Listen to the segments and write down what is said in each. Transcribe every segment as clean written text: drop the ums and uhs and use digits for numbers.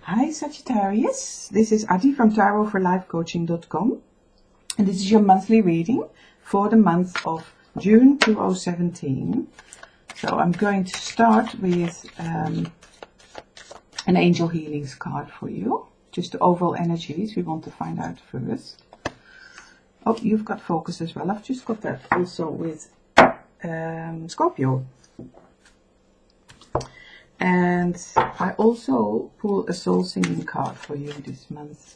Hi Sagittarius, this is Adi from tarotforlifecoaching.com and this is your monthly reading for the month of June 2017. So I'm going to start with an angel healings card for you. Just the overall energies we want to find out first. Oh, you've got focus as well. I've just got that also with Scorpio. And I also pull a soul singing card for you this month.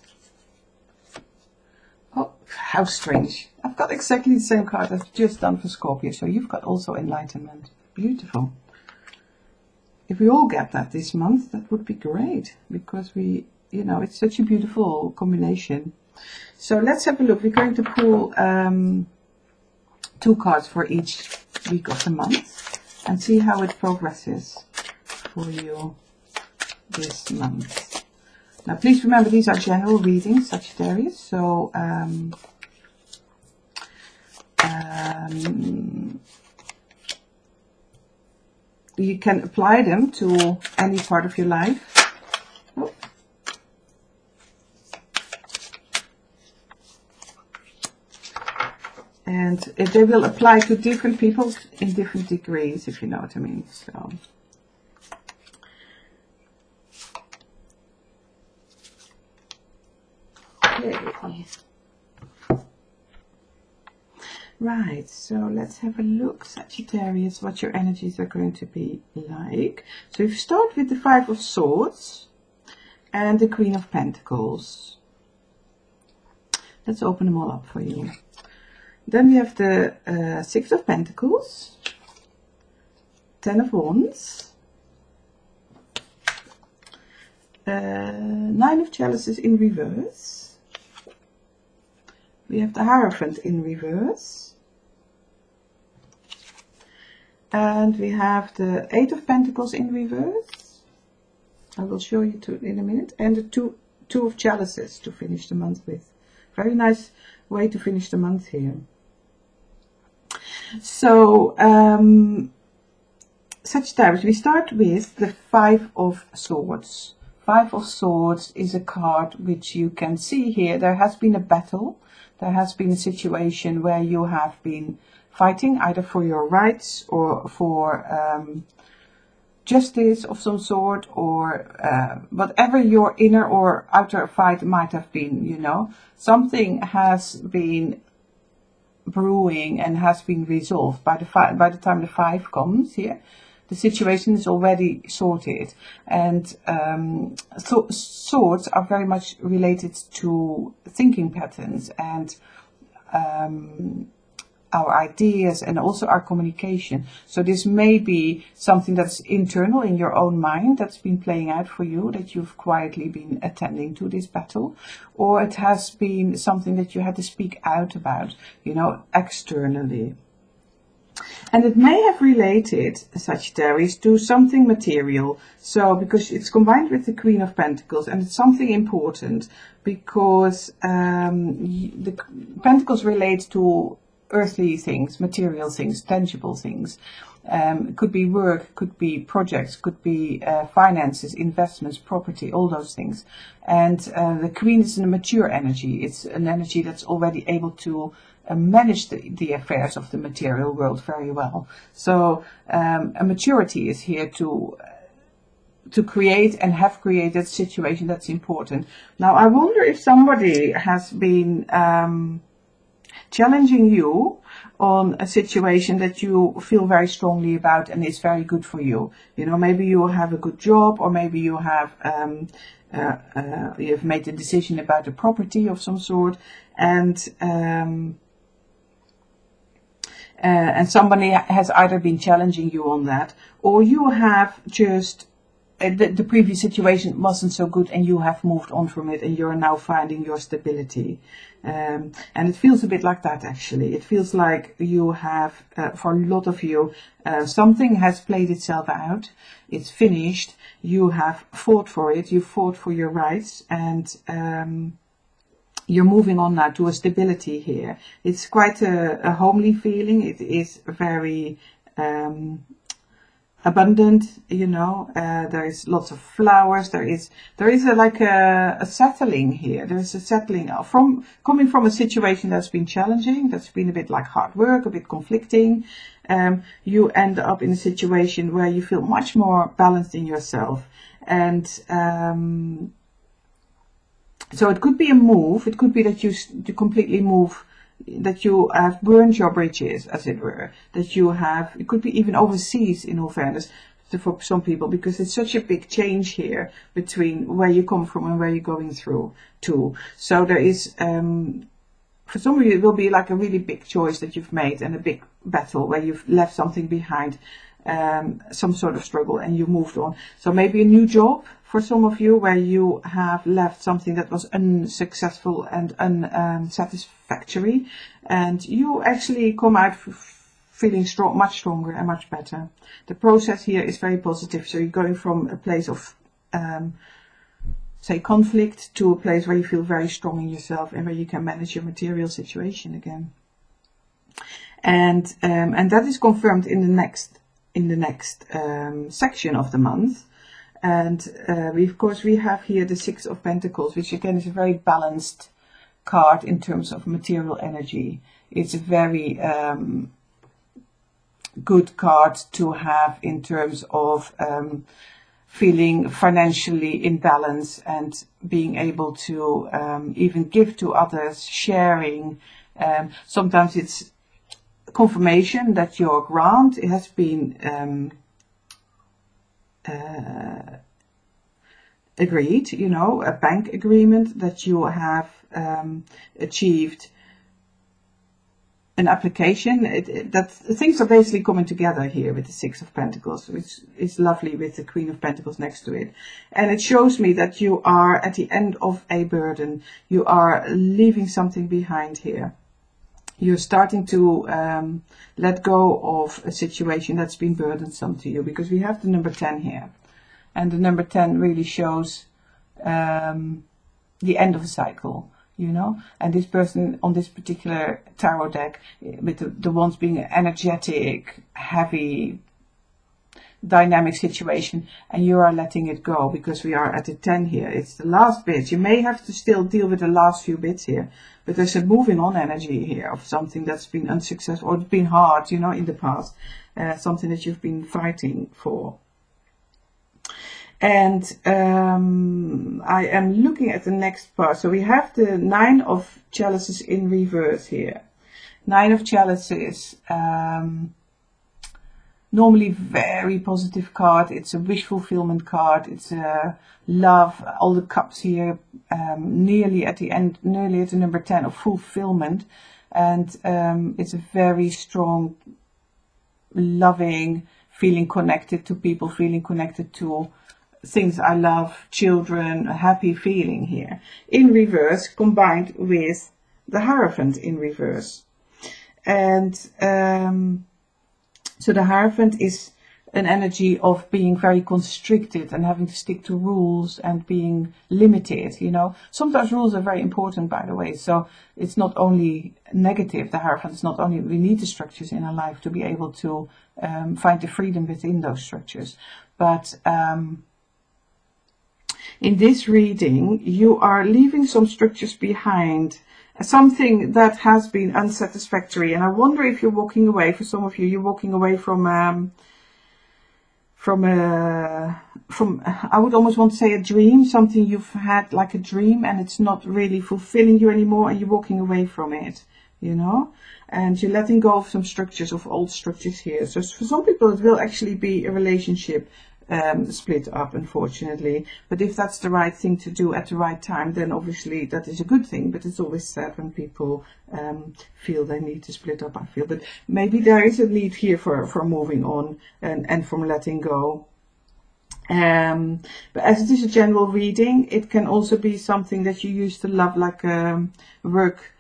Oh, how strange. I've got exactly the same card I've just done for Scorpio. So you've got also enlightenment. Beautiful. If we all get that this month, that would be great. Because it's such a beautiful combination. So let's have a look. We're going to pull 2 cards for each week of the month. And see how it progresses for you this month. Now please remember these are general readings, Sagittarius, so you can apply them to any part of your life. Oh. And they will apply to different people in different degrees, if you know what I mean. So right, so let's have a look, Sagittarius, what your energies are going to be like. So if you start with the 5 of Swords and the Queen of Pentacles. Let's open them all up for you. Then we have the 6 of Pentacles, 10 of Wands, 9 of Chalices in reverse. We have the Hierophant in reverse. And we have the 8 of Pentacles in reverse. I will show you two in a minute. And the two of Chalices to finish the month with. Very nice way to finish the month here. So, Sagittarius, we start with the 5 of Swords. 5 of Swords is a card which you can see here. There has been a battle. There has been a situation where you have been fighting either for your rights or for justice of some sort, or whatever your inner or outer fight might have been, Something has been brewing and has been resolved. By the time the 5 comes here, the situation is already sorted. And swords are very much related to thinking patterns and our ideas and also our communication. So this may be something that's internal in your own mind that's been playing out for you, that you've quietly been attending to this battle, or it has been something that you had to speak out about, externally. And it may have related, Sagittarius, to something material. So, because it's combined with the Queen of Pentacles, and it's something important, because the Pentacles relate to earthly things, material things, tangible things. It could be work, could be projects, could be finances, investments, property, all those things. And the Queen is a mature energy. It's an energy that's already able to manage the affairs of the material world very well. So a maturity is here to create and have created a situation that's important. Now I wonder if somebody has been challenging you on a situation that you feel very strongly about and is very good for you. Maybe you have a good job, or maybe you have you've made a decision about a property of some sort, and somebody has either been challenging you on that, or you have just the previous situation wasn't so good and you have moved on from it and you're now finding your stability. And it feels a bit like that, actually. It feels like you have, for a lot of you, something has played itself out. It's finished. You have fought for it. You fought for your rights, and you're moving on now to a stability here. It's quite a homely feeling. It is very abundant, you know. There is lots of flowers. There is like a settling here. There is a settling coming from a situation that's been challenging, that's been a bit like hard work, a bit conflicting. You end up in a situation where you feel much more balanced in yourself. And so it could be a move. It could be that you completely move, that you have burned your bridges, as it were. That you have, it could be even overseas, in all fairness, for some people, because it's such a big change here between where you come from and where you're going through to. So there is, for some of you, it will be like a really big choice that you've made, and a big battle where you've left something behind, some sort of struggle, and you moved on. So maybe a new job for some of you, where you have left something that was unsuccessful and unsatisfactory, and you actually come out feeling strong, much stronger and much better. The process here is very positive. So you're going from a place of say conflict to a place where you feel very strong in yourself and where you can manage your material situation again. And that is confirmed in the next section of the month. And of course we have here the Six of Pentacles, which again is a very balanced card in terms of material energy. It's a very good card to have in terms of feeling financially in balance and being able to even give to others, sharing. Sometimes it's confirmation that your grant has been agreed, you know, a bank agreement, that you have achieved an application. That things are basically coming together here with the Six of Pentacles, which is lovely with the Queen of Pentacles next to it. And it shows me that you are at the end of a burden. You are leaving something behind here. You're starting to let go of a situation that's been burdensome to you, because we have the number 10 here. And the number 10 really shows the end of a cycle, you know. And this person on this particular tarot deck, with the ones being an energetic, heavy, dynamic situation, and you are letting it go, because we are at the 10 here. It's the last bit. You may have to still deal with the last few bits here, but there's a moving on energy here of something that's been unsuccessful, or it's been hard, you know, in the past, something that you've been fighting for. And I am looking at the next part. So we have the Nine of Chalices in reverse here. Nine of Chalices, normally very positive card. It's a wish fulfillment card. It's a love, all the cups here, nearly at the end, nearly at the number 10 of fulfillment. And it's a very strong, loving, feeling connected to people, feeling connected to things I love, children, a happy feeling here. In reverse, combined with the Hierophant in reverse. And so the Hierophant is an energy of being very constricted and having to stick to rules and being limited, you know. Sometimes rules are very important, by the way. So it's not only negative, the Hierophant is not only, we need the structures in our life to be able to find the freedom within those structures. But in this reading, you are leaving some structures behind, something that has been unsatisfactory. And I wonder if you're walking away, for some of you, you're walking away from I would almost want to say a dream, something you've had like a dream, and it's not really fulfilling you anymore, and you're walking away from it, you know, and you're letting go of some structures, of old structures here. So for some people, it will actually be a relationship split up, unfortunately. But if that's the right thing to do at the right time, then obviously that is a good thing. But it's always sad when people feel they need to split up, I feel. But maybe there is a need here for moving on and from letting go. But as it is a general reading, it can also be something that you used to love, like a work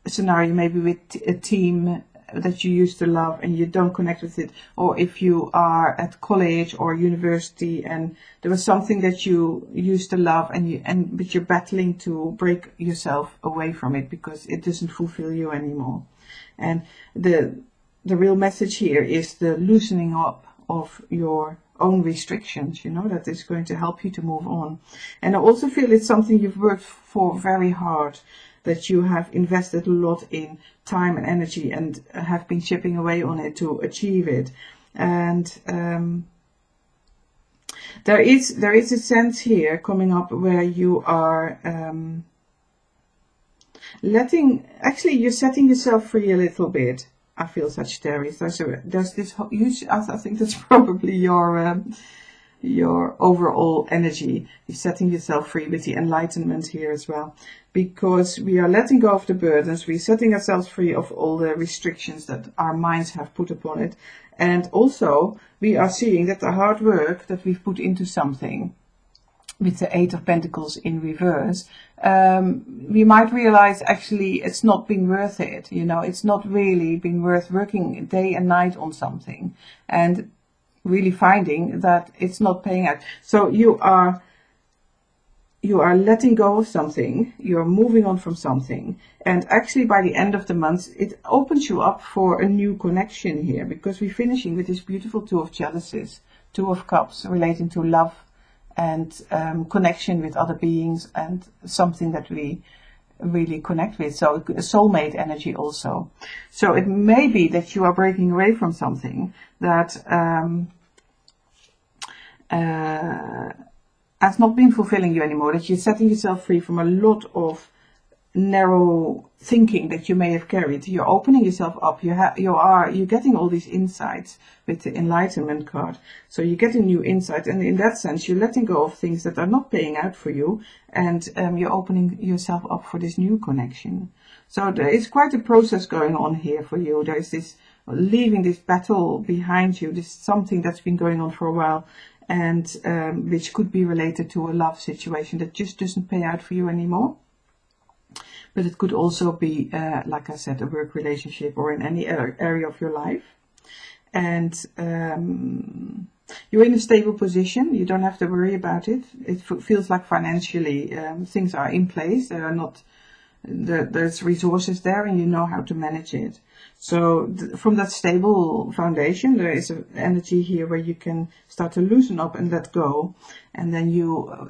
scenario, maybe with a team that you used to love and you don't connect with it, or if you are at college or university and there was something that you used to love but you're battling to break yourself away from it because it doesn't fulfill you anymore. And the real message here is the loosening up of your own restrictions, you know, that is going to help you to move on. And I also feel it's something you've worked for very hard, that you have invested a lot in time and energy and have been chipping away on it to achieve it. And there is a sense here coming up where you are you're setting yourself free a little bit. I feel Sagittarius. There's this huge, I think that's probably your overall energy. You're setting yourself free with the enlightenment here as well. Because we are letting go of the burdens. We're setting ourselves free of all the restrictions that our minds have put upon it. And also, we are seeing that the hard work that we've put into something, with the Eight of Pentacles in reverse, we might realize actually it's not been worth it. You know, it's not really been worth working day and night on something and really finding that it's not paying out. So you are letting go of something, you're moving on from something, and actually by the end of the month it opens you up for a new connection here, because we're finishing with this beautiful Two of Chalices, Two of Cups, relating to love and connection with other beings and something that we really connect with. So a soulmate energy also. So it may be that you are breaking away from something that has not been fulfilling you anymore, that you're setting yourself free from a lot of narrow thinking that you may have carried. You're opening yourself up. You're getting all these insights with the Enlightenment card. So you're getting new insight, and in that sense, you're letting go of things that are not paying out for you, and you're opening yourself up for this new connection. So there is quite a process going on here for you. There is this leaving this battle behind you, this something that's been going on for a while, and which could be related to a love situation that just doesn't pay out for you anymore. But it could also be, like I said, a work relationship or in any other area of your life. And you're in a stable position. You don't have to worry about it. It feels like financially things are in place. There are not, there's resources there, and you know how to manage it. So from that stable foundation, there is an energy here where you can start to loosen up and let go. And then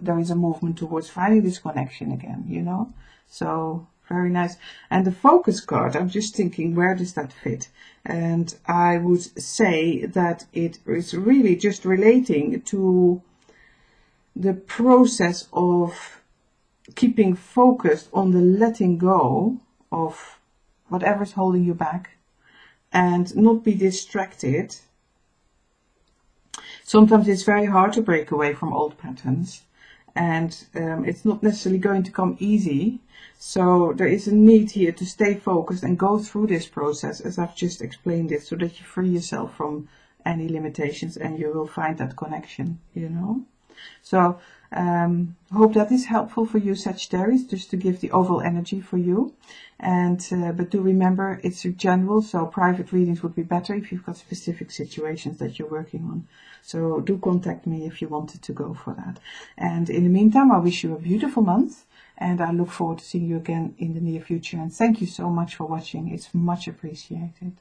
there is a movement towards finding this connection again, you know. So very nice. And the focus card, I'm just thinking, where does that fit? And I would say that it is really just relating to the process of keeping focused on the letting go of whatever's holding you back and not be distracted. Sometimes it's very hard to break away from old patterns, and it's not necessarily going to come easy. So there is a need here to stay focused and go through this process as I've just explained it, so that you free yourself from any limitations and you will find that connection, you know. So hope that is helpful for you, Sagittarius, just to give the overall energy for you. And but do remember, it's general, so private readings would be better if you've got specific situations that you're working on. So do contact me if you wanted to go for that. And in the meantime, I wish you a beautiful month, and I look forward to seeing you again in the near future. And thank you so much for watching. It's much appreciated.